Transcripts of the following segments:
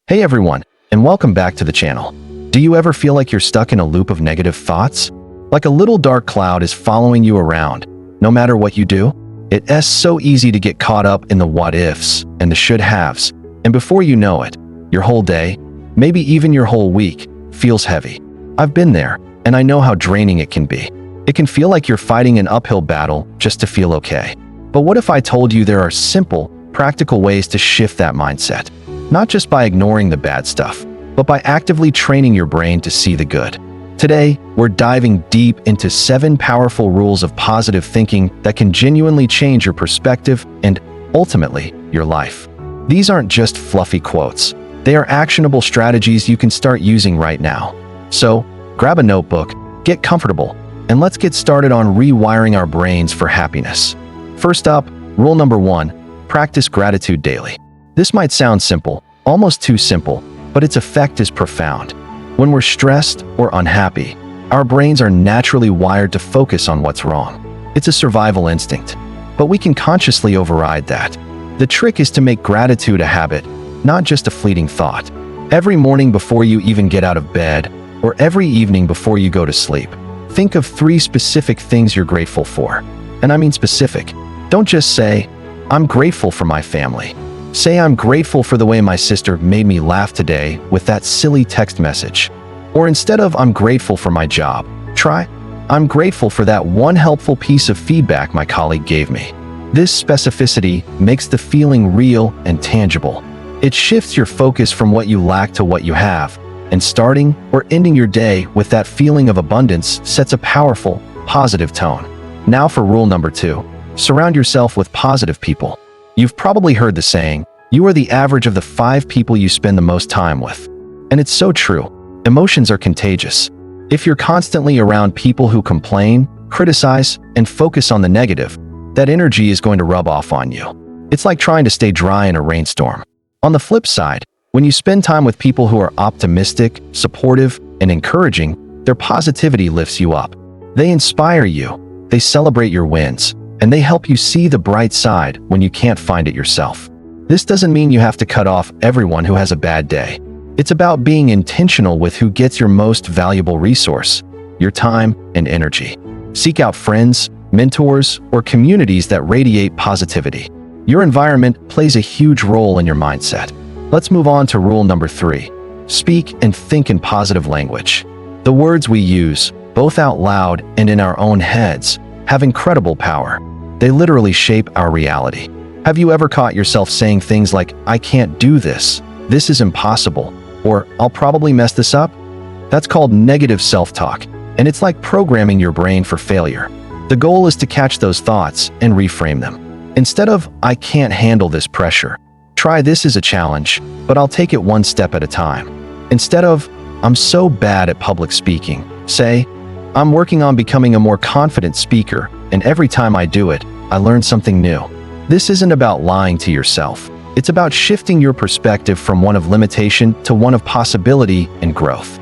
Hey everyone, and welcome back to the channel. Do you ever feel like you're stuck in a loop of negative thoughts? Like a little dark cloud is following you around, no matter what you do? It's so easy to get caught up in the what-ifs and the should-haves, and before you know it, your whole day, maybe even your whole week, feels heavy. I've been there, and I know how draining it can be. It can feel like you're fighting an uphill battle just to feel okay. But what if I told you there are simple, practical ways to shift that mindset? Not just by ignoring the bad stuff, but by actively training your brain to see the good. Today, we're diving deep into 7 powerful rules of positive thinking that can genuinely change your perspective and, ultimately, your life. These aren't just fluffy quotes. They are actionable strategies you can start using right now. So, grab a notebook, get comfortable, and let's get started on rewiring our brains for happiness. First up, rule number 1, practice gratitude daily. This might sound simple, almost too simple, but its effect is profound. When we're stressed or unhappy, our brains are naturally wired to focus on what's wrong. It's a survival instinct, but we can consciously override that. The trick is to make gratitude a habit, not just a fleeting thought. Every morning before you even get out of bed, or every evening before you go to sleep, think of 3 specific things you're grateful for. And I mean specific. Don't just say, "I'm grateful for my family." Say, "I'm grateful for the way my sister made me laugh today with that silly text message." Or instead of "I'm grateful for my job," try, "I'm grateful for that one helpful piece of feedback my colleague gave me." This specificity makes the feeling real and tangible. It shifts your focus from what you lack to what you have, and starting or ending your day with that feeling of abundance sets a powerful, positive tone. Now for rule number 2, surround yourself with positive people. You've probably heard the saying, you are the average of the 5 people you spend the most time with. And it's so true. Emotions are contagious. If you're constantly around people who complain, criticize, and focus on the negative, that energy is going to rub off on you. It's like trying to stay dry in a rainstorm. On the flip side, when you spend time with people who are optimistic, supportive, and encouraging, their positivity lifts you up. They inspire you, they celebrate your wins, and they help you see the bright side when you can't find it yourself. This doesn't mean you have to cut off everyone who has a bad day. It's about being intentional with who gets your most valuable resource, your time and energy. Seek out friends, mentors, or communities that radiate positivity. Your environment plays a huge role in your mindset. Let's move on to rule number 3. Speak and think in positive language. The words we use, both out loud and in our own heads, have incredible power. They literally shape our reality. Have you ever caught yourself saying things like, "I can't do this," "This is impossible," or "I'll probably mess this up"? That's called negative self-talk, and it's like programming your brain for failure. The goal is to catch those thoughts and reframe them. Instead of, "I can't handle this pressure," try, "This is a challenge, but I'll take it one step at a time." Instead of, "I'm so bad at public speaking," say, "I'm working on becoming a more confident speaker, and every time I do it, I learn something new." This isn't about lying to yourself. It's about shifting your perspective from one of limitation to one of possibility and growth.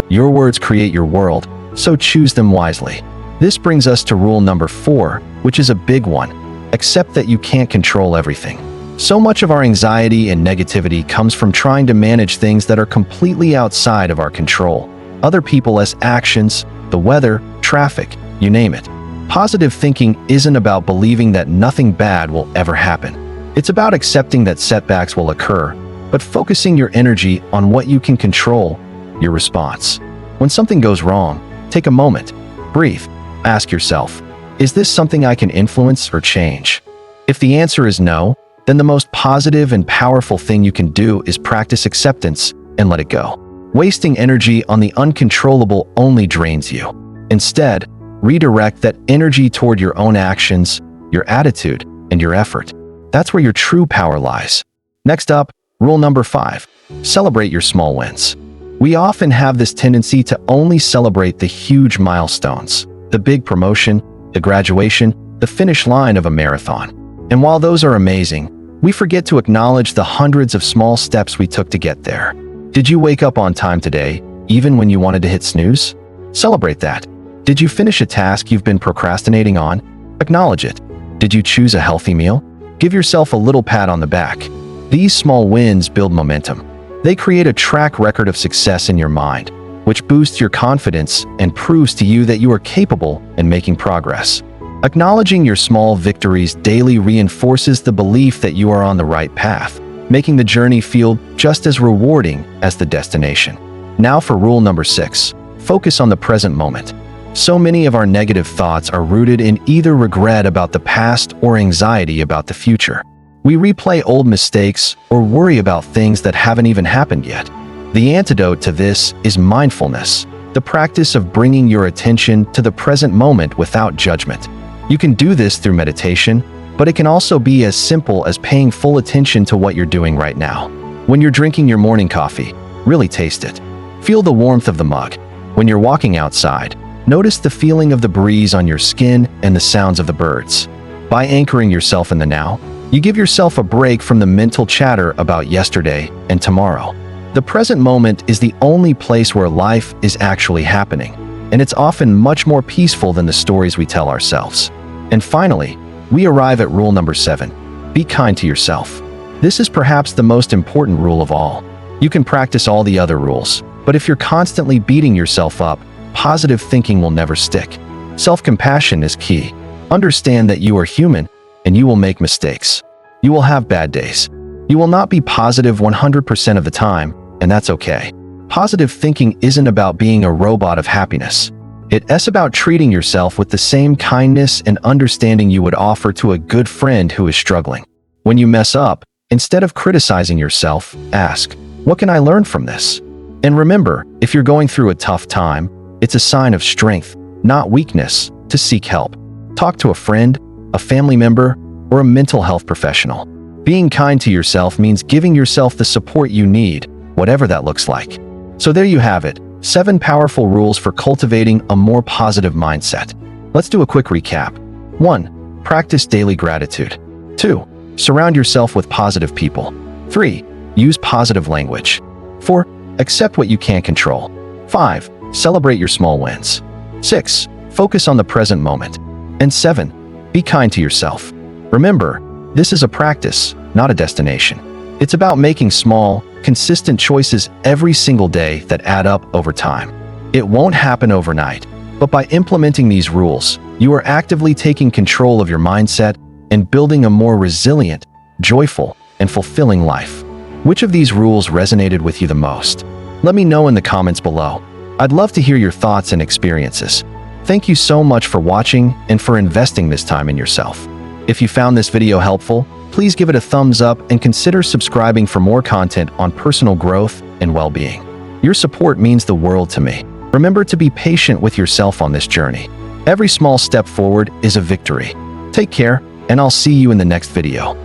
Your words create your world, so choose them wisely. This brings us to rule number 4, which is a big one. Accept that you can't control everything. So much of our anxiety and negativity comes from trying to manage things that are completely outside of our control. Other people's actions, the weather, traffic, you name it. Positive thinking isn't about believing that nothing bad will ever happen. It's about accepting that setbacks will occur, but focusing your energy on what you can control, your response. When something goes wrong, take a moment, breathe, ask yourself, is this something I can influence or change? If the answer is no, then the most positive and powerful thing you can do is practice acceptance and let it go. Wasting energy on the uncontrollable only drains you. Instead, redirect that energy toward your own actions, your attitude, and your effort. That's where your true power lies. Next up, rule number 5. Celebrate your small wins. We often have this tendency to only celebrate the huge milestones, the big promotion, the graduation, the finish line of a marathon. And while those are amazing, we forget to acknowledge the hundreds of small steps we took to get there. Did you wake up on time today, even when you wanted to hit snooze? Celebrate that. Did you finish a task you've been procrastinating on? Acknowledge it. Did you choose a healthy meal? Give yourself a little pat on the back. These small wins build momentum. They create a track record of success in your mind, which boosts your confidence and proves to you that you are capable and making progress. Acknowledging your small victories daily reinforces the belief that you are on the right path, making the journey feel just as rewarding as the destination. Now for rule number 6, focus on the present moment. So many of our negative thoughts are rooted in either regret about the past or anxiety about the future. We replay old mistakes or worry about things that haven't even happened yet. The antidote to this is mindfulness, the practice of bringing your attention to the present moment without judgment. You can do this through meditation, but it can also be as simple as paying full attention to what you're doing right now. When you're drinking your morning coffee, really taste it. Feel the warmth of the mug. When you're walking outside, notice the feeling of the breeze on your skin and the sounds of the birds. By anchoring yourself in the now, you give yourself a break from the mental chatter about yesterday and tomorrow. The present moment is the only place where life is actually happening, and it's often much more peaceful than the stories we tell ourselves. And finally, we arrive at rule number 7. Be kind to yourself. This is perhaps the most important rule of all. You can practice all the other rules, but if you're constantly beating yourself up, positive thinking will never stick. Self-compassion is key. Understand that you are human and you will make mistakes. You will have bad days. You will not be positive 100% of the time, and that's okay. Positive thinking isn't about being a robot of happiness. It's about treating yourself with the same kindness and understanding you would offer to a good friend who is struggling. When you mess up, instead of criticizing yourself, ask, "What can I learn from this?" And remember, if you're going through a tough time, it's a sign of strength, not weakness, to seek help. Talk to a friend, a family member, or a mental health professional. Being kind to yourself means giving yourself the support you need, whatever that looks like. So there you have it, 7 powerful rules for cultivating a more positive mindset. Let's do a quick recap. 1. Practice daily gratitude. 2. Surround yourself with positive people. 3. Use positive language. 4. Accept what you can't control. 5. Celebrate your small wins. 6. Focus on the present moment. And 7. Be kind to yourself. Remember, this is a practice, not a destination. It's about making small, consistent choices every single day that add up over time. It won't happen overnight, but by implementing these rules, you are actively taking control of your mindset and building a more resilient, joyful, and fulfilling life. Which of these rules resonated with you the most? Let me know in the comments below. I'd love to hear your thoughts and experiences. Thank you so much for watching and for investing this time in yourself. If you found this video helpful, please give it a thumbs up and consider subscribing for more content on personal growth and well-being. Your support means the world to me. Remember to be patient with yourself on this journey. Every small step forward is a victory. Take care, and I'll see you in the next video.